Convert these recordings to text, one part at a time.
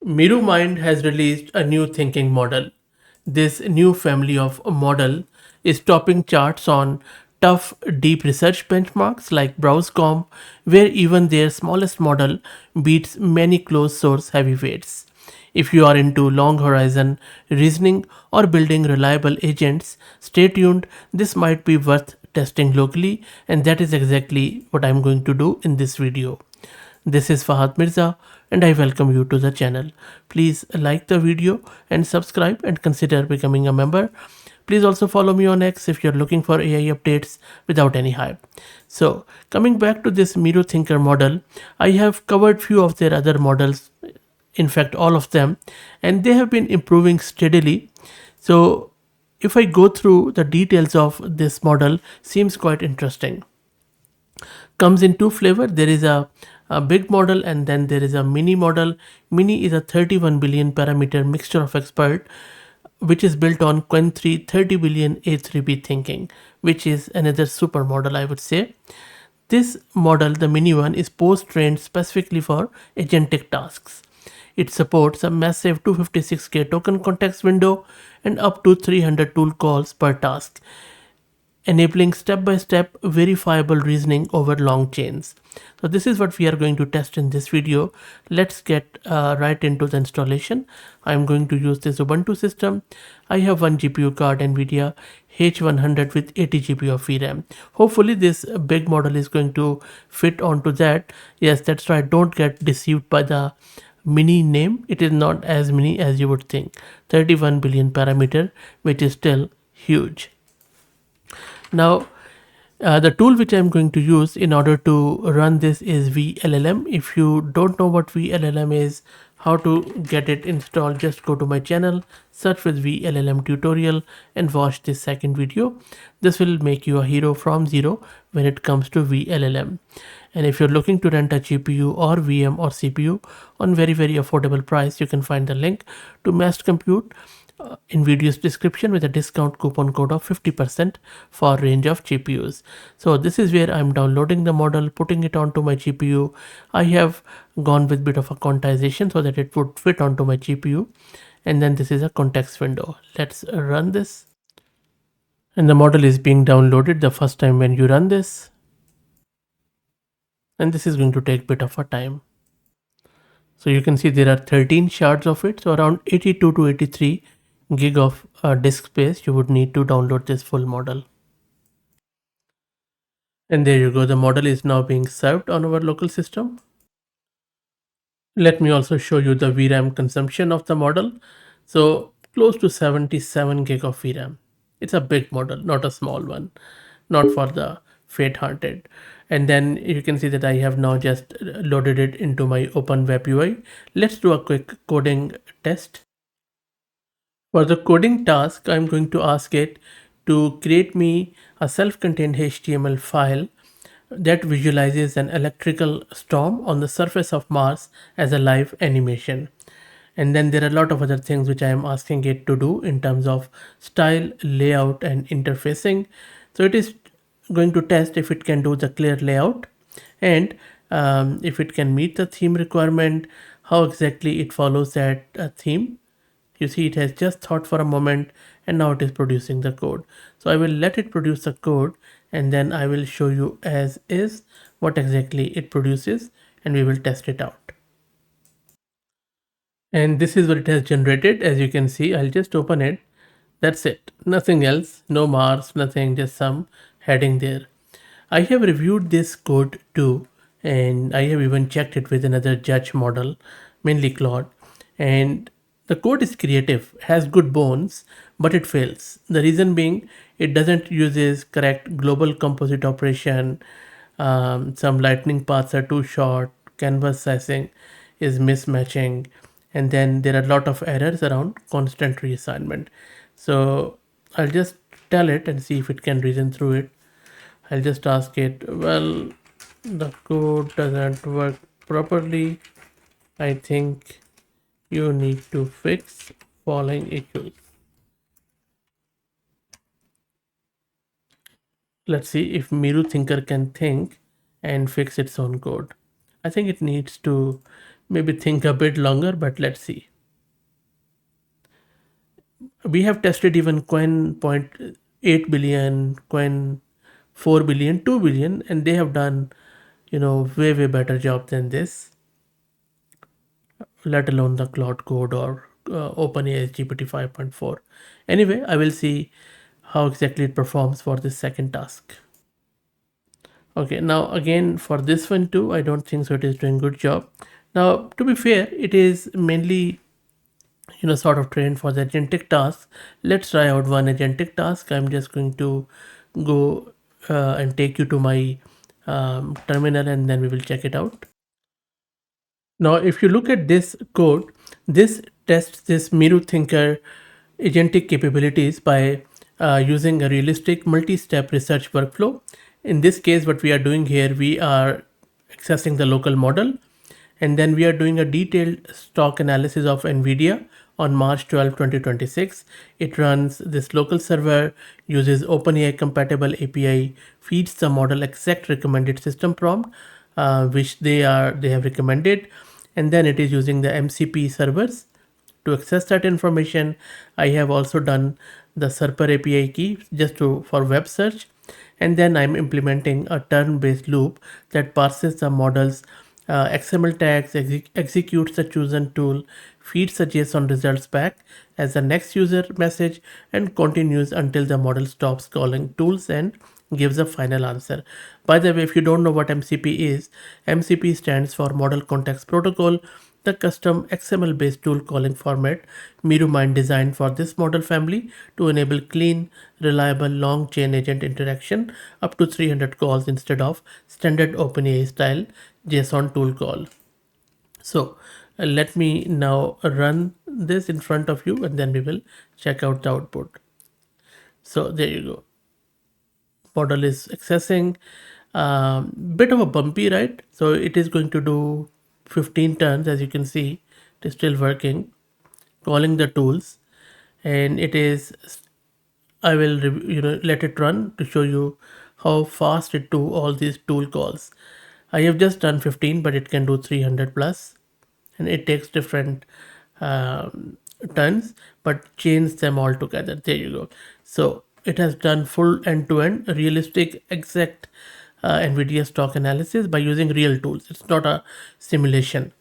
MiruMind has released a new thinking model. This new family of model is topping charts on tough, deep research benchmarks like Browse.com, where even their smallest model beats many closed source heavyweights. If you are into long horizon reasoning or building reliable agents, stay tuned. This might be worth testing locally, and that is exactly what I'm going to do in this video. This is Fahad Mirza and I welcome you to the channel. Please like the video and subscribe and consider becoming a member. Please also follow me on X if you're looking for AI updates without any hype. So coming back to this MiroThinker model, I have covered few of their other models, in fact all of them, and they have been improving steadily. So if I go through the details of this model, seems quite interesting. Comes in two flavor. There is a big model and then there is a mini model. Mini is a 31 billion parameter mixture of expert, which is built on Quen 3 30 billion A3B thinking, which is another super model, I would say. This model, the mini one, is post-trained specifically for agentic tasks. It supports a massive 256K token context window and up to 300 tool calls per task, enabling step-by-step verifiable reasoning over long chains. So this is what we are going to test in this video. Let's get right into the installation. I'm going to use this Ubuntu system. I have one GPU card, NVIDIA H100 with 80 GB of VRAM. Hopefully this big model is going to fit onto that. Yes, that's right. Don't get deceived by the mini name. It is not as mini as you would think. 31 billion parameter, which is still huge. Now, the tool which I'm going to use in order to run this is VLLM. If you don't know what VLLM is, how to get it installed, just go to my channel, search with VLLM tutorial and watch this second video. This will make you a hero from zero when it comes to VLLM. And if you're looking to rent a GPU or VM or CPU on very affordable price, you can find the link to Massed Compute in video's description with a discount coupon code of 50% for range of GPUs. So this is where I'm downloading the model, putting it onto my GPU. I have gone with bit of a quantization so that it would fit onto my GPU. And then this is a context window. Let's run this. And the model is being downloaded the first time when you run this. And this is going to take bit of a time. So you can see there are 13 shards of it, so around 82 to 83 gig of disk space you would need to download this full model. And there you go, the model is now being served on our local system. Let me also show you the VRAM consumption of the model. So close to 77 gig of VRAM. It's a big model, not a small one, not for the faint-hearted. And then you can see that I have now just loaded it into my open web UI. Let's do a quick coding test. For the coding task, I'm going to ask it to create me a self-contained HTML file that visualizes an electrical storm on the surface of Mars as a live animation. And then there are a lot of other things which I am asking it to do in terms of style, layout, and interfacing. So it is going to test if it can do the clear layout and if it can meet the theme requirement, how exactly it follows that theme. You see it has just thought for a moment and now it is producing the code. So I will let it produce the code and then I will show you as is what exactly it produces and we will test it out. And this is what it has generated. As you can see, I'll just open it. That's it. Nothing else. No Mars, nothing, just some heading there. I have reviewed this code too, and I have even checked it with another judge model, mainly Claude. And the code is creative, has good bones, but it fails. The reason being, it doesn't uses correct global composite operation. Some lightning paths are too short. Canvas sizing is mismatching, and then there are a lot of errors around constant reassignment. So I'll just tell it and see if it can reason through it. I'll just ask it, well, the code doesn't work properly. I think you need to fix following issues. Let's see if MiroThinker can think and fix its own code. I think it needs to maybe think a bit longer, but let's see. We have tested even coin point 8 billion, coin 4 billion, 2 billion, and they have done, way better job than this, let alone the Cloud Code or OpenAI's GPT 5.4. Anyway, I will see how exactly it performs for this second task. Okay, now again for this one too, I don't think so it is doing good job. Now, to be fair, it is mainly sort of trained for the agentic task. Let's try out one agentic task. I'm just going to go and take you to my terminal, and then we will check it out. Now, if you look at this code, this tests this MiroThinker agentic capabilities by using a realistic multi-step research workflow. In this case, what we are doing here, we are accessing the local model, and then we are doing a detailed stock analysis of NVIDIA on March 12, 2026. It runs this local server, uses OpenAI compatible API, feeds the model exact recommended system prompt, which they have recommended, and then it is using the MCP servers to access that information. I have also done the Serper API key just for web search, and then I'm implementing a turn-based loop that parses the model's XML tags, executes the chosen tool, feeds the JSON results back as the next user message, and continues until the model stops calling tools and gives a final answer. By the way, if you don't know what MCP is, MCP stands for Model Context Protocol, the custom XML based tool calling format MiroMind designed for this model family to enable clean, reliable long chain agent interaction up to 300 calls instead of standard OpenAI style JSON tool call. So let me now run this in front of you, and then we will check out the output. So there you go. Model is accessing. Bit of a bumpy, right? So it is going to do 15 turns. As you can see, it is still working, calling the tools, and it is, I will let it run to show you how fast it do all these tool calls. I have just done 15, but it can do 300 plus, and it takes different turns but chains them all together. There you go. So it has done full end-to-end realistic exact NVIDIA stock analysis by using real tools. It's not a simulation.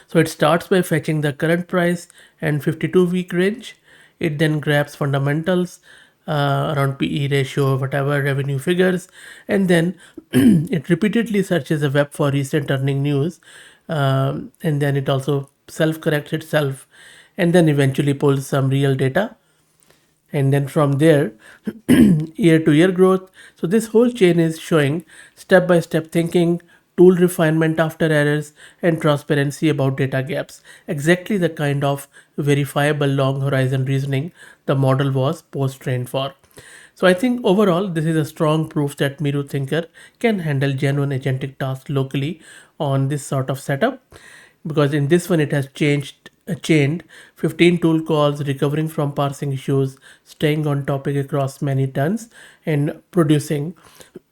So it starts by fetching the current price and 52-week range. It then grabs fundamentals around PE ratio, whatever revenue figures, and then it repeatedly searches the web for recent earning news, and then it also self-corrects itself, and then eventually pulls some real data, and then from there year to year growth. So this whole chain is showing step by step thinking, tool refinement after errors, and transparency about data gaps, exactly the kind of verifiable long horizon reasoning the model was post trained for. So I think overall this is a strong proof that MiroThinker can handle genuine agentic tasks locally on this sort of setup, because in this one it has chained 15 tool calls, recovering from parsing issues, staying on topic across many turns, and producing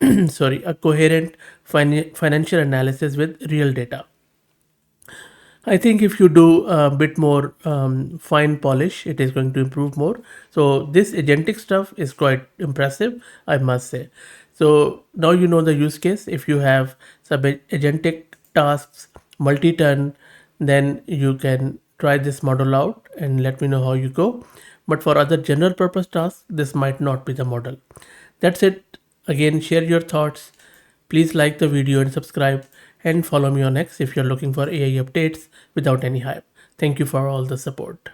a coherent financial analysis with real data. I think if you do a bit more fine polish, it is going to improve more. So this agentic stuff is quite impressive, I must say. So now you know the use case. If you have some agentic tasks, multi-turn, then you can try this model out and let me know how you go. But for other general purpose tasks, this might not be the model. That's it. Again, share your thoughts. Please like the video and subscribe, and follow me on X if you're looking for AI updates without any hype. Thank you for all the support.